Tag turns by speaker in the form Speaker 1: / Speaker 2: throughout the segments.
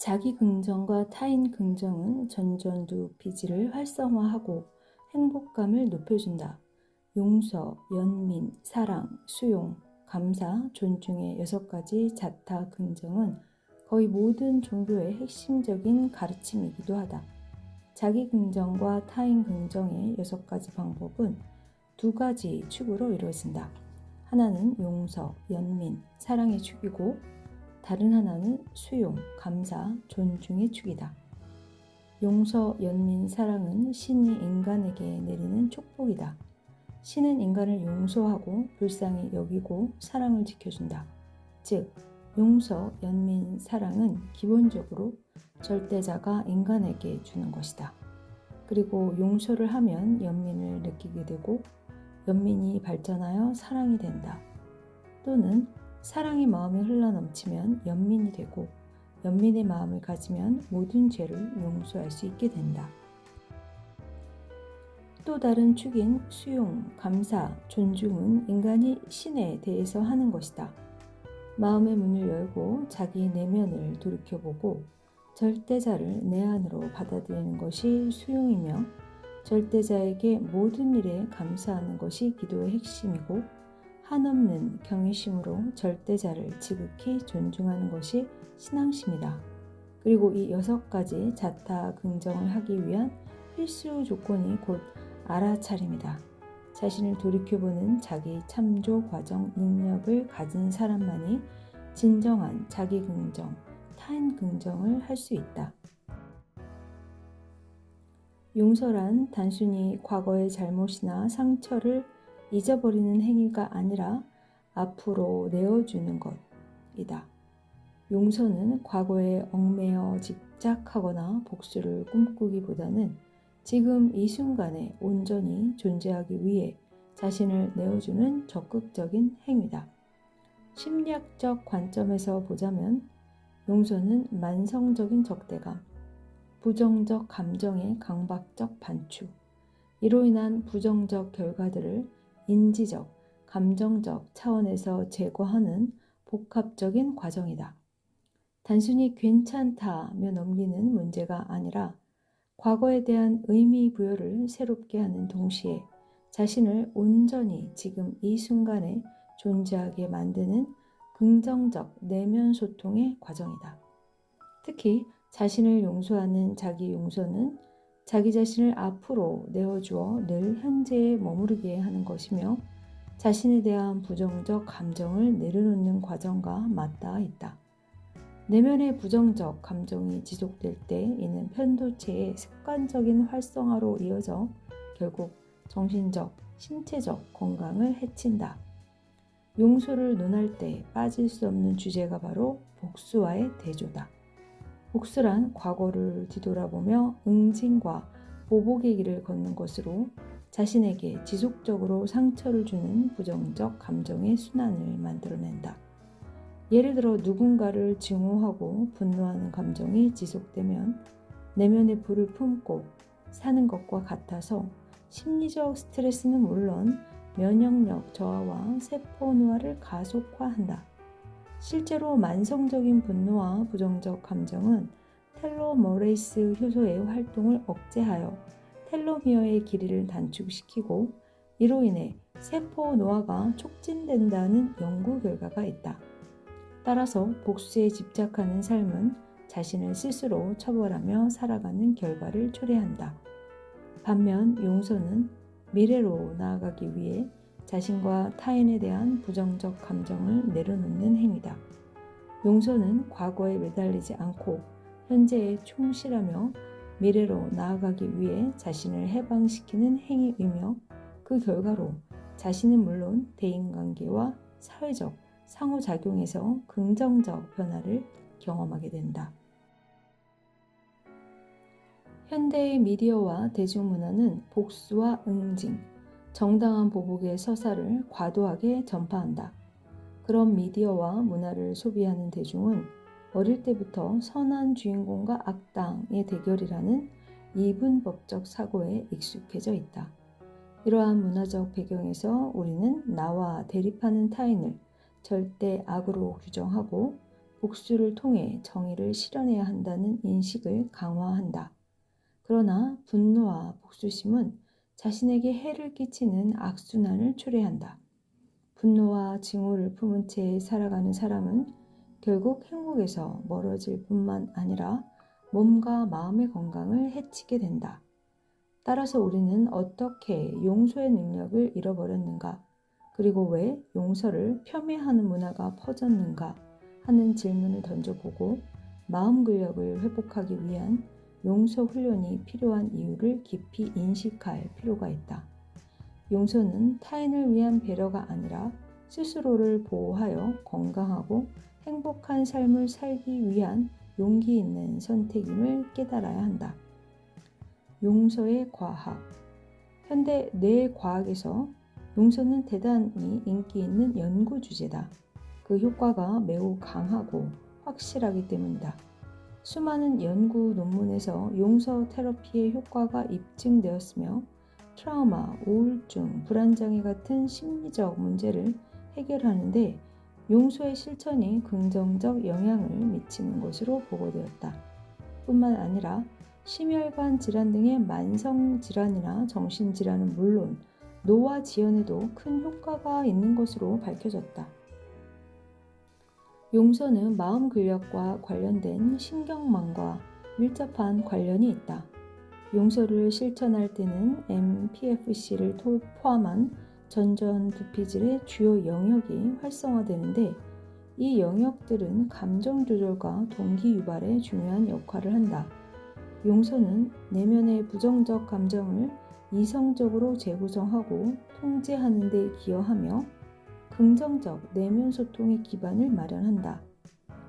Speaker 1: 자기 긍정과 타인 긍정은 전전두피지를 활성화하고 행복감을 높여준다. 용서, 연민, 사랑, 수용, 감사, 존중의 6가지 자타 긍정은 거의 모든 종교의 핵심적인 가르침이기도 하다. 자기 긍정과 타인 긍정의 6가지 방법은 2가지 축으로 이루어진다. 하나는 용서, 연민, 사랑의 축이고 다른 하나는 수용, 감사, 존중의 축이다. 용서, 연민, 사랑은 신이 인간에게 내리는 축복이다. 신은 인간을 용서하고 불쌍히 여기고 사랑을 지켜준다. 즉, 용서, 연민, 사랑은 기본적으로 절대자가 인간에게 주는 것이다. 그리고 용서를 하면 연민을 느끼게 되고 연민이 발전하여 사랑이 된다. 또는 사랑의 마음이 흘러넘치면 연민이 되고 연민의 마음을 가지면 모든 죄를 용서할 수 있게 된다. 또 다른 축인 수용, 감사, 존중은 인간이 신에 대해서 하는 것이다. 마음의 문을 열고 자기 내면을 돌이켜보고 절대자를 내 안으로 받아들이는 것이 수용이며 절대자에게 모든 일에 감사하는 것이 기도의 핵심이고 한없는 경외심으로 절대자를 지극히 존중하는 것이 신앙심이다. 그리고 이 6가지 자타 긍정을 하기 위한 필수 조건이 곧 알아차림이다. 자신을 돌이켜보는 자기 참조 과정 능력을 가진 사람만이 진정한 자기 긍정, 타인 긍정을 할 수 있다. 용서란 단순히 과거의 잘못이나 상처를 잊어버리는 행위가 아니라 앞으로 내어주는 것이다. 용서는 과거에 얽매여 집착하거나 복수를 꿈꾸기보다는 지금 이 순간에 온전히 존재하기 위해 자신을 내어주는 적극적인 행위다. 심리학적 관점에서 보자면 용서는 만성적인 적대감, 부정적 감정의 강박적 반추, 이로 인한 부정적 결과들을 인지적, 감정적 차원에서 제거하는 복합적인 과정이다. 단순히 괜찮다며 넘기는 문제가 아니라 과거에 대한 의미 부여를 새롭게 하는 동시에 자신을 온전히 지금 이 순간에 존재하게 만드는 긍정적 내면 소통의 과정이다. 특히 자신을 용서하는 자기 용서는 자기 자신을 앞으로 내어주어 늘 현재에 머무르게 하는 것이며 자신에 대한 부정적 감정을 내려놓는 과정과 맞닿아 있다. 내면의 부정적 감정이 지속될 때 이는 편도체의 습관적인 활성화로 이어져 결국 정신적, 신체적 건강을 해친다. 용서를 논할 때 빠질 수 없는 주제가 바로 복수와의 대조다. 복수란 과거를 뒤돌아보며 응징과 보복의 길을 걷는 것으로 자신에게 지속적으로 상처를 주는 부정적 감정의 순환을 만들어낸다. 예를 들어 누군가를 증오하고 분노하는 감정이 지속되면 내면의 불을 품고 사는 것과 같아서 심리적 스트레스는 물론 면역력 저하와 세포 노화를 가속화한다. 실제로 만성적인 분노와 부정적 감정은 텔로머레이스 효소의 활동을 억제하여 텔로미어의 길이를 단축시키고 이로 인해 세포 노화가 촉진된다는 연구 결과가 있다. 따라서 복수에 집착하는 삶은 자신을 스스로 처벌하며 살아가는 결과를 초래한다. 반면 용서는 미래로 나아가기 위해 자신과 타인에 대한 부정적 감정을 내려놓는 행위다. 용서는 과거에 매달리지 않고 현재에 충실하며 미래로 나아가기 위해 자신을 해방시키는 행위이며 그 결과로 자신은 물론 대인관계와 사회적 상호작용에서 긍정적 변화를 경험하게 된다. 현대의 미디어와 대중문화는 복수와 응징, 정당한 보복의 서사를 과도하게 전파한다. 그런 미디어와 문화를 소비하는 대중은 어릴 때부터 선한 주인공과 악당의 대결이라는 이분법적 사고에 익숙해져 있다. 이러한 문화적 배경에서 우리는 나와 대립하는 타인을 절대 악으로 규정하고 복수를 통해 정의를 실현해야 한다는 인식을 강화한다. 그러나 분노와 복수심은 자신에게 해를 끼치는 악순환을 초래한다. 분노와 증오를 품은 채 살아가는 사람은 결국 행복에서 멀어질 뿐만 아니라 몸과 마음의 건강을 해치게 된다. 따라서 우리는 어떻게 용서의 능력을 잃어버렸는가, 그리고 왜 용서를 폄훼하는 문화가 퍼졌는가 하는 질문을 던져보고 마음 근력을 회복하기 위한 용서 훈련이 필요한 이유를 깊이 인식할 필요가 있다. 용서는 타인을 위한 배려가 아니라 스스로를 보호하여 건강하고 행복한 삶을 살기 위한 용기 있는 선택임을 깨달아야 한다. 용서의 과학. 현대 뇌과학에서 용서는 대단히 인기 있는 연구 주제다. 그 효과가 매우 강하고 확실하기 때문이다. 수많은 연구 논문에서 용서 테라피의 효과가 입증되었으며 트라우마, 우울증, 불안장애 같은 심리적 문제를 해결하는 데 용서의 실천이 긍정적 영향을 미치는 것으로 보고되었다. 뿐만 아니라 심혈관 질환 등의 만성 질환이나 정신 질환은 물론 노화 지연에도 큰 효과가 있는 것으로 밝혀졌다. 용서는 마음 근력과 관련된 신경망과 밀접한 관련이 있다. 용서를 실천할 때는 MPFC를 포함한 전전두피질의 주요 영역이 활성화되는데 이 영역들은 감정 조절과 동기 유발에 중요한 역할을 한다. 용서는 내면의 부정적 감정을 이성적으로 재구성하고 통제하는 데 기여하며 긍정적 내면 소통의 기반을 마련한다.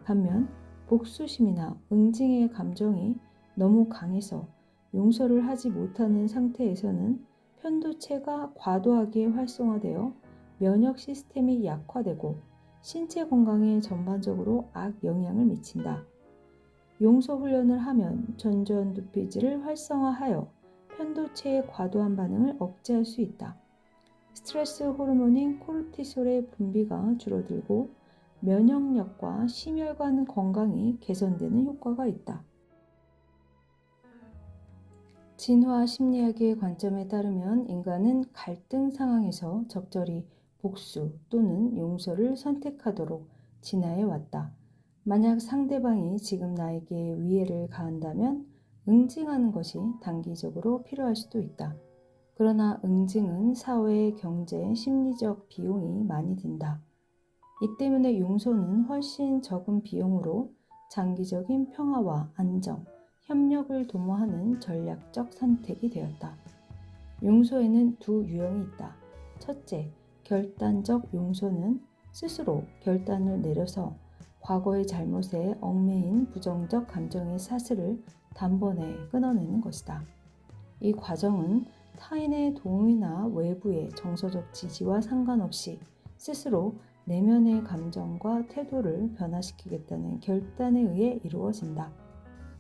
Speaker 1: 반면 복수심이나 응징의 감정이 너무 강해서 용서를 하지 못하는 상태에서는 편도체가 과도하게 활성화되어 면역 시스템이 약화되고 신체 건강에 전반적으로 악영향을 미친다. 용서 훈련을 하면 전전두피질을 활성화하여 편도체의 과도한 반응을 억제할 수 있다. 스트레스 호르몬인 코르티솔의 분비가 줄어들고 면역력과 심혈관 건강이 개선되는 효과가 있다. 진화 심리학의 관점에 따르면 인간은 갈등 상황에서 적절히 복수 또는 용서를 선택하도록 진화해 왔다. 만약 상대방이 지금 나에게 위해를 가한다면 응징하는 것이 단기적으로 필요할 수도 있다. 그러나 응징은 사회, 경제, 심리적 비용이 많이 든다. 이 때문에 용서는 훨씬 적은 비용으로 장기적인 평화와 안정, 협력을 도모하는 전략적 선택이 되었다. 용서에는 두 유형이 있다. 첫째, 결단적 용서는 스스로 결단을 내려서 과거의 잘못에 얽매인 부정적 감정의 사슬을 단번에 끊어내는 것이다. 이 과정은 타인의 도움이나 외부의 정서적 지지와 상관없이 스스로 내면의 감정과 태도를 변화시키겠다는 결단에 의해 이루어진다.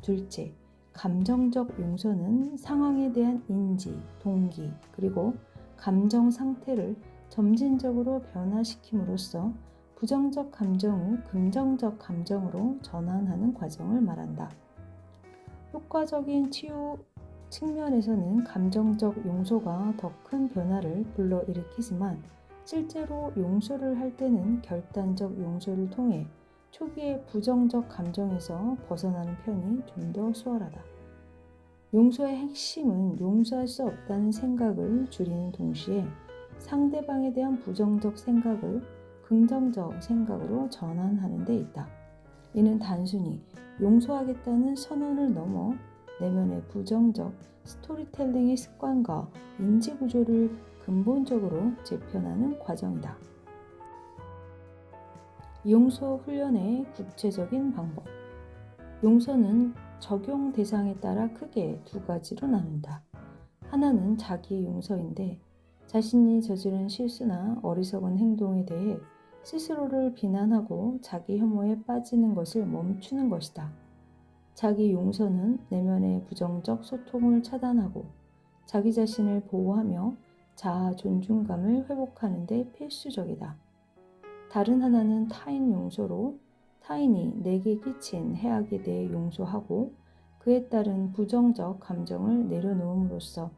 Speaker 1: 둘째, 감정적 용서는 상황에 대한 인지, 동기, 그리고 감정 상태를 점진적으로 변화시킴으로써 부정적 감정을 긍정적 감정으로 전환하는 과정을 말한다. 효과적인 치유 측면에서는 감정적 용서가 더 큰 변화를 불러일으키지만 실제로 용서를 할 때는 결단적 용서를 통해 초기의 부정적 감정에서 벗어나는 편이 좀 더 수월하다. 용서의 핵심은 용서할 수 없다는 생각을 줄이는 동시에 상대방에 대한 부정적 생각을 긍정적 생각으로 전환하는 데 있다. 이는 단순히 용서하겠다는 선언을 넘어 내면의 부정적 스토리텔링의 습관과 인지 구조를 근본적으로 재편하는 과정이다. 용서 훈련의 구체적인 방법. 용서는 적용 대상에 따라 크게 두 가지로 나눈다. 하나는 자기 용서인데 자신이 저지른 실수나 어리석은 행동에 대해 스스로를 비난하고 자기 혐오에 빠지는 것을 멈추는 것이다. 자기 용서는 내면의 부정적 소통을 차단하고 자기 자신을 보호하며 자아 존중감을 회복하는 데 필수적이다. 다른 하나는 타인 용서로 타인이 내게 끼친 해악에 대해 용서하고 그에 따른 부정적 감정을 내려놓음으로써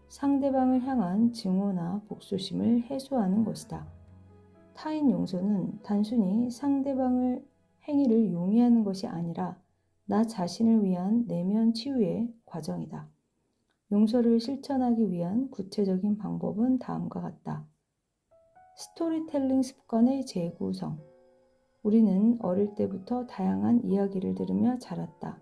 Speaker 1: 상대방을 향한 증오나 복수심을 해소하는 것이다. 타인 용서는 단순히 상대방의 행위를 용의하는 것이 아니라 나 자신을 위한 내면 치유의 과정이다. 용서를 실천하기 위한 구체적인 방법은 다음과 같다. 스토리텔링 습관의 재구성. 우리는 어릴 때부터 다양한 이야기를 들으며 자랐다.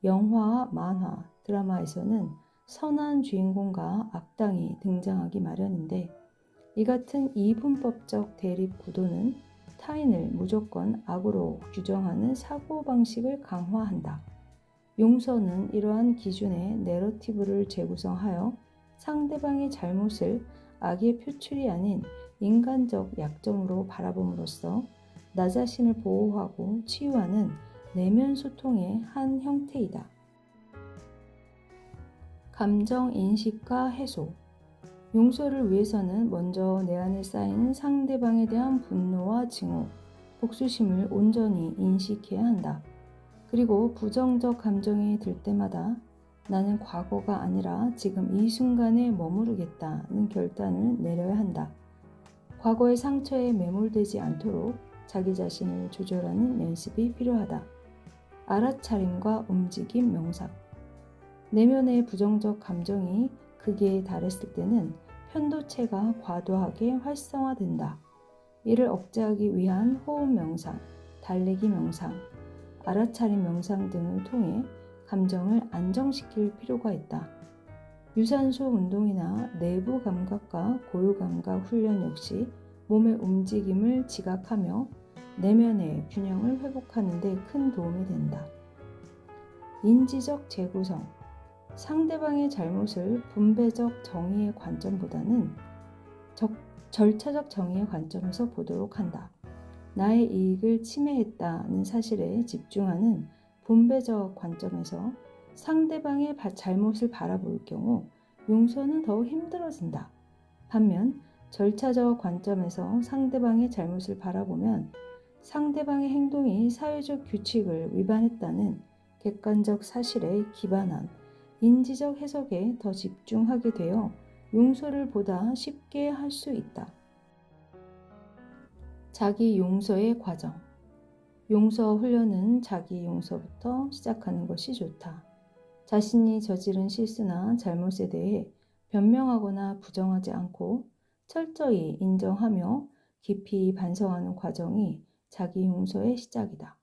Speaker 1: 영화와 만화, 드라마에서는 선한 주인공과 악당이 등장하기 마련인데 이 같은 이분법적 대립 구도는 타인을 무조건 악으로 규정하는 사고방식을 강화한다. 용서는 이러한 기준의 내러티브를 재구성하여 상대방의 잘못을 악의 표출이 아닌 인간적 약점으로 바라봄으로써 나 자신을 보호하고 치유하는 내면 소통의 한 형태이다. 감정 인식과 해소. 용서를 위해서는 먼저 내 안에 쌓인 상대방에 대한 분노와 증오, 복수심을 온전히 인식해야 한다. 그리고 부정적 감정이 들 때마다 나는 과거가 아니라 지금 이 순간에 머무르겠다는 결단을 내려야 한다. 과거의 상처에 매몰되지 않도록 자기 자신을 조절하는 연습이 필요하다. 알아차림과 움직임 명상. 내면의 부정적 감정이 극에 달했을 때는 편도체가 과도하게 활성화된다. 이를 억제하기 위한 호흡 명상, 달래기 명상, 알아차림 명상 등을 통해 감정을 안정시킬 필요가 있다. 유산소 운동이나 내부 감각과 고유 감각 훈련 역시 몸의 움직임을 지각하며 내면의 균형을 회복하는 데 큰 도움이 된다. 인지적 재구성. 상대방의 잘못을 분배적 정의의 관점보다는 절차적 정의의 관점에서 보도록 한다. 나의 이익을 침해했다는 사실에 집중하는 분배적 관점에서 상대방의 잘못을 바라볼 경우 용서는 더욱 힘들어진다. 반면 절차적 관점에서 상대방의 잘못을 바라보면 상대방의 행동이 사회적 규칙을 위반했다는 객관적 사실에 기반한 인지적 해석에 더 집중하게 되어 용서를 보다 쉽게 할 수 있다. 자기 용서의 과정. 용서 훈련은 자기 용서부터 시작하는 것이 좋다. 자신이 저지른 실수나 잘못에 대해 변명하거나 부정하지 않고 철저히 인정하며 깊이 반성하는 과정이 자기 용서의 시작이다.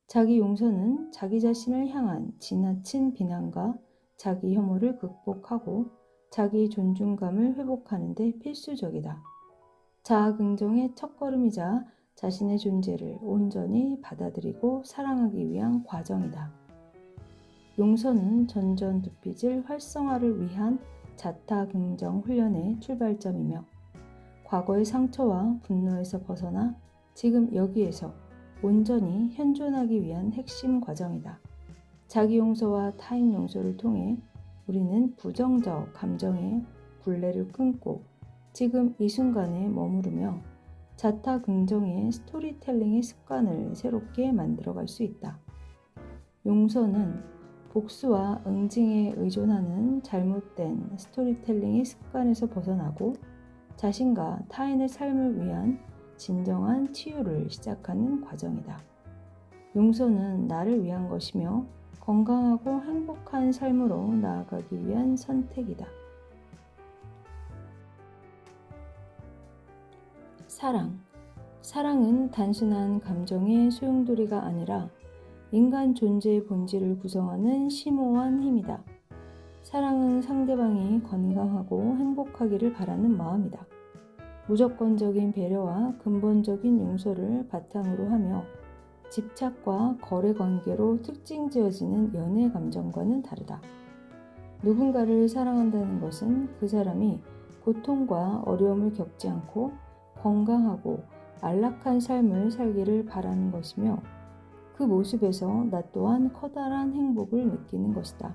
Speaker 1: 자기 용서는 자기 자신을 향한 지나친 비난과 자기 혐오를 극복하고 자기 존중감을 회복하는 데 필수적이다. 자아 긍정의 첫걸음이자 자신의 존재를 온전히 받아들이고 사랑하기 위한 과정이다. 용서는 전전두피질 활성화를 위한 자타 긍정 훈련의 출발점이며 과거의 상처와 분노에서 벗어나 지금 여기에서 온전히 현존하기 위한 핵심 과정이다. 자기 용서와 타인 용서를 통해 우리는 부정적 감정의 굴레를 끊고 지금 이 순간에 머무르며 자타 긍정의 스토리텔링의 습관을 새롭게 만들어갈 수 있다. 용서는 복수와 응징에 의존하는 잘못된 스토리텔링의 습관에서 벗어나고 자신과 타인의 삶을 위한 진정한 치유를 시작하는 과정이다. 용서는 나를 위한 것이며 건강하고 행복한 삶으로 나아가기 위한 선택이다. 사랑. 사랑은 단순한 감정의 소용돌이가 아니라 인간 존재의 본질을 구성하는 심오한 힘이다. 사랑은 상대방이 건강하고 행복하기를 바라는 마음이다. 무조건적인 배려와 근본적인 용서를 바탕으로 하며 집착과 거래 관계로 특징 지어지는 연애 감정과는 다르다. 누군가를 사랑한다는 것은 그 사람이 고통과 어려움을 겪지 않고 건강하고 안락한 삶을 살기를 바라는 것이며 그 모습에서 나 또한 커다란 행복을 느끼는 것이다.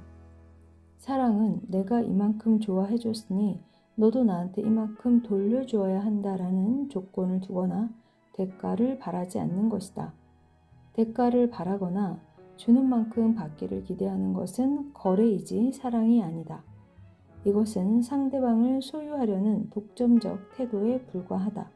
Speaker 1: 사랑은 내가 이만큼 좋아해줬으니 너도 나한테 이만큼 돌려주어야 한다라는 조건을 두거나 대가를 바라지 않는 것이다. 대가를 바라거나 주는 만큼 받기를 기대하는 것은 거래이지 사랑이 아니다. 이것은 상대방을 소유하려는 독점적 태도에 불과하다.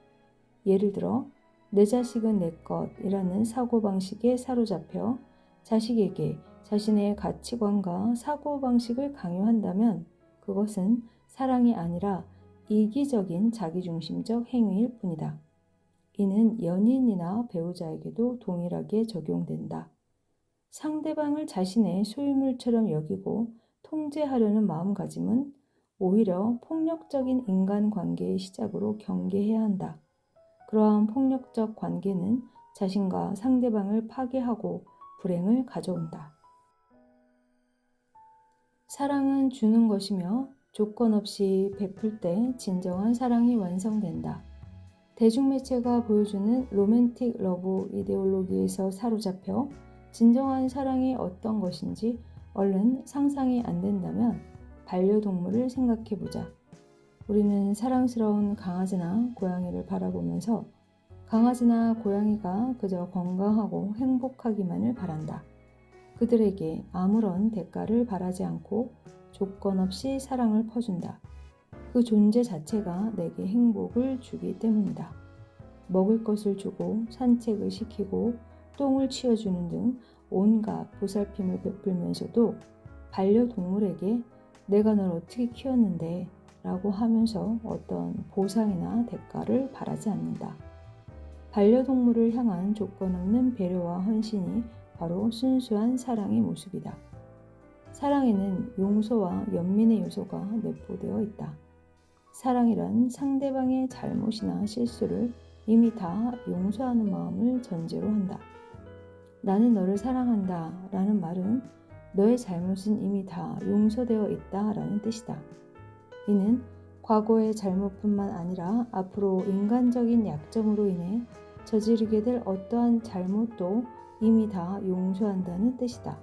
Speaker 1: 예를 들어 내 자식은 내 것이라는 사고방식에 사로잡혀 자식에게 자신의 가치관과 사고방식을 강요한다면 그것은 사랑이 아니라 이기적인 자기중심적 행위일 뿐이다. 이는 연인이나 배우자에게도 동일하게 적용된다. 상대방을 자신의 소유물처럼 여기고 통제하려는 마음가짐은 오히려 폭력적인 인간관계의 시작으로 경계해야 한다. 그러한 폭력적 관계는 자신과 상대방을 파괴하고 불행을 가져온다. 사랑은 주는 것이며 조건 없이 베풀 때 진정한 사랑이 완성된다. 대중매체가 보여주는 로맨틱 러브 이데올로기에서 사로잡혀 진정한 사랑이 어떤 것인지 얼른 상상이 안 된다면 반려동물을 생각해보자. 우리는 사랑스러운 강아지나 고양이를 바라보면서 강아지나 고양이가 그저 건강하고 행복하기만을 바란다. 그들에게 아무런 대가를 바라지 않고 조건 없이 사랑을 퍼준다. 그 존재 자체가 내게 행복을 주기 때문이다. 먹을 것을 주고 산책을 시키고 똥을 치워주는 등 온갖 보살핌을 베풀면서도 반려동물에게 내가 널 어떻게 키웠는데 라고 하면서 어떤 보상이나 대가를 바라지 않는다. 반려동물을 향한 조건 없는 배려와 헌신이 바로 순수한 사랑의 모습이다. 사랑에는 용서와 연민의 요소가 내포되어 있다. 사랑이란 상대방의 잘못이나 실수를 이미 다 용서하는 마음을 전제로 한다. 나는 너를 사랑한다 라는 말은 너의 잘못은 이미 다 용서되어 있다 라는 뜻이다. 이는 과거의 잘못뿐만 아니라 앞으로 인간적인 약점으로 인해 저지르게 될 어떠한 잘못도 이미 다 용서한다는 뜻이다.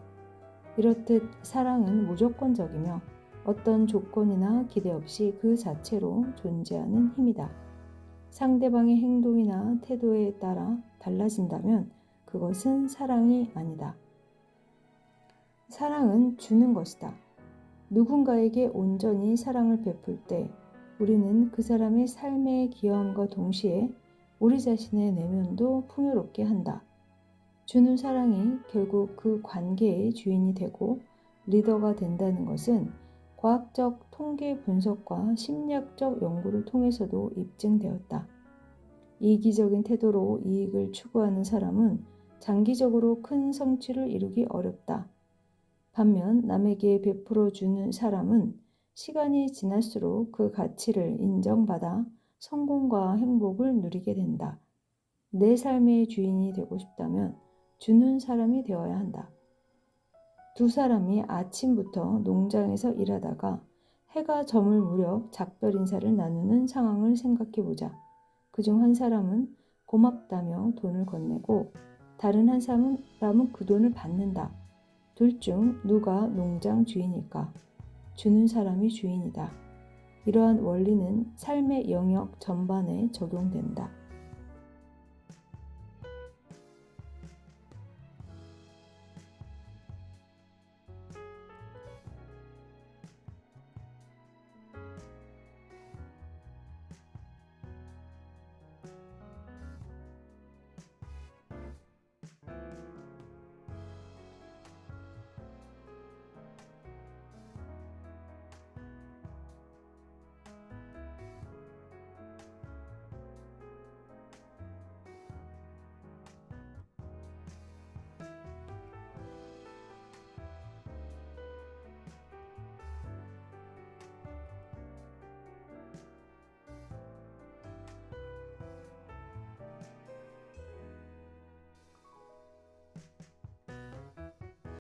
Speaker 1: 이렇듯 사랑은 무조건적이며 어떤 조건이나 기대 없이 그 자체로 존재하는 힘이다. 상대방의 행동이나 태도에 따라 달라진다면 그것은 사랑이 아니다. 사랑은 주는 것이다. 누군가에게 온전히 사랑을 베풀 때 우리는 그 사람의 삶에 기여함과 동시에 우리 자신의 내면도 풍요롭게 한다. 주는 사랑이 결국 그 관계의 주인이 되고 리더가 된다는 것은 과학적 통계 분석과 심리학적 연구를 통해서도 입증되었다. 이기적인 태도로 이익을 추구하는 사람은 장기적으로 큰 성취를 이루기 어렵다. 반면 남에게 베풀어 주는 사람은 시간이 지날수록 그 가치를 인정받아 성공과 행복을 누리게 된다. 내 삶의 주인이 되고 싶다면 주는 사람이 되어야 한다. 두 사람이 아침부터 농장에서 일하다가 해가 저물 무렵 작별 인사를 나누는 상황을 생각해보자. 그중 한 사람은 고맙다며 돈을 건네고 다른 한 사람은 그 돈을 받는다. 둘 중 누가 농장 주인일까? 주는 사람이 주인이다. 이러한 원리는 삶의 영역 전반에 적용된다.